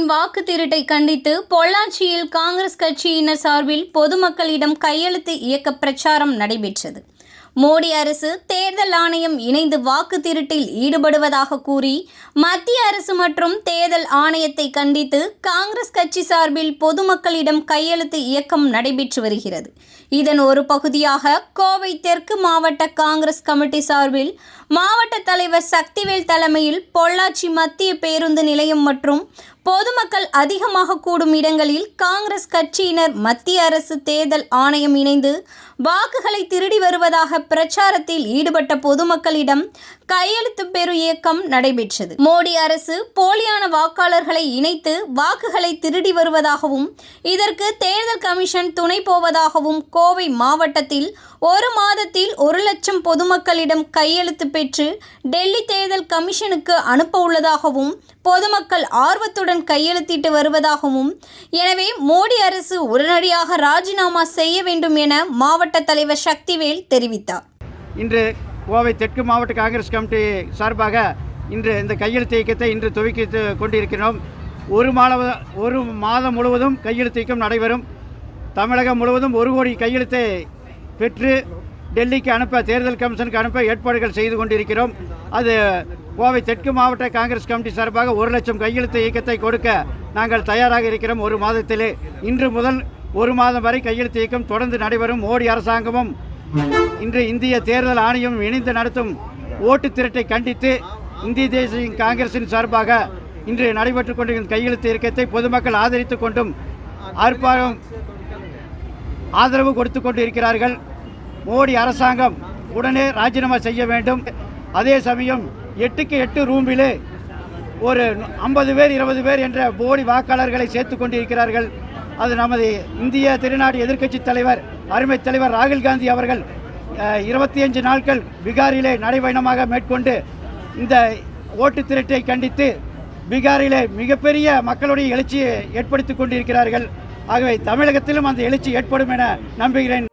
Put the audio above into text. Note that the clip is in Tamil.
வாக்கு திருட்டை கண்டித்து பொள்ளாச்சியில் காங்கிரஸ் கட்சியினர் சார்பில் பொதுமக்களிடம் கையெழுத்து இயக்க பிரச்சாரம் நடைபெற்றது. மோடி அரசு தேர்தல் ஆணையம் இணைந்து வாக்கு திருட்டில் ஈடுபடுவதாக கூறி மத்திய அரசு மற்றும் தேர்தல் ஆணையத்தை கண்டித்து காங்கிரஸ் கட்சி சார்பில் பொதுமக்களிடம் கையெழுத்து இயக்கம் நடைபெற்று வருகிறது. இதன் ஒரு பகுதியாக கோவை தெற்கு மாவட்ட காங்கிரஸ் கமிட்டி சார்பில் மாவட்ட தலைவர் சக்திவேல் தலைமையில் பொள்ளாச்சி மத்திய பேருந்து நிலையம் மற்றும் பொதுமக்கள் அதிகமாக கூடும் இடங்களில் காங்கிரஸ் கட்சியினர் மத்திய அரசு தேர்தல் ஆணையம் இணைந்து வாக்குகளை திருடி வருவதாக பிரச்சாரத்தில் ஈடுபட்ட பொதுமக்களிடம் கையெழுத்து பெறும் இயக்கம் நடைபெற்றது. மோடி அரசு போலியான வாக்காளர்களை இணைத்து வாக்குகளை திருடி வருவதாகவும் இதற்கு தேர்தல் கமிஷன் துணை போவதாகவும் கோவை மாவட்டத்தில் ஒரு மாதத்தில் 1 லட்சம் பொதுமக்களிடம் கையெழுத்து பெற்று டெல்லி தேர்தல் கமிஷனுக்கு அனுப்ப உள்ளதாகவும் பொதுமக்கள் ஆர்வத்துடன் கையெழுத்திட்டு வருவதாகவும், எனவே மோடி அரசு உடனடியாக ராஜினாமா செய்ய வேண்டும் என மாவட்ட தலைவர் சக்திவேல் தெரிவித்தார். இன்று கோவை தெற்கு மாவட்ட காங்கிரஸ் கமிட்டி சார்பாக இன்று இந்த கையெழுத்து இயக்கத்தை இன்று துவக்கி கொண்டிருக்கிறோம். ஒரு மாதம் முழுவதும் கையெழுத்து இயக்கம் நடைபெறும். தமிழகம் முழுவதும் 1 கோடி கையெழுத்தை பெற்று டெல்லிக்கு அனுப்ப தேர்தல் கமிஷனுக்கு அனுப்ப ஏற்பாடுகள் செய்து கொண்டிருக்கிறோம். அது கோவை தெற்கு மாவட்ட காங்கிரஸ் கமிட்டி சார்பாக 1 லட்சம் கையெழுத்து இயக்கத்தை கொடுக்க நாங்கள் தயாராக இருக்கிறோம். 1 மாதத்திலே இன்று முதல் 1 மாதம் வரை கையெழுத்து இயக்கம் தொடர்ந்து நடைபெறும். மோடி அரசாங்கமும் இன்று இந்திய தேர்தல் ஆணையம் இணைந்து நடத்தும் ஓட்டு திரட்டை கண்டித்து இந்திய தேசிய காங்கிரசின் சார்பாக இன்று நடைபெற்றுக் கொண்டிருக்கும் கையெழுத்து இயக்கத்தை பொதுமக்கள் ஆதரித்துக் கொண்டும் ஆதரவு கொடுத்து கொண்டு இருக்கிறார்கள். மோடி அரசாங்கம் உடனே ராஜினாமா செய்ய வேண்டும். அதே சமயம் 8க்கு 8 ரூமிலே ஒரு 50 பேர் 20 பேர் என்ற போலி வாக்காளர்களை சேர்த்து கொண்டிருக்கிறார்கள். அது நமது இந்திய திருநாடு எதிர்க்கட்சி தலைவர் அருமை தலைவர் ராகுல் காந்தி அவர்கள் 25 நாட்கள் பீகாரிலே நடைபயணமாக மேற்கொண்டு இந்த ஓட்டு திரட்டை கண்டித்து பீகாரிலே மிகப்பெரிய மக்களுடைய எழுச்சியை ஏற்படுத்தி கொண்டிருக்கிறார்கள். ஆகவே தமிழகத்திலும் அந்த எழுச்சி ஏற்படும் என நம்புகிறேன்.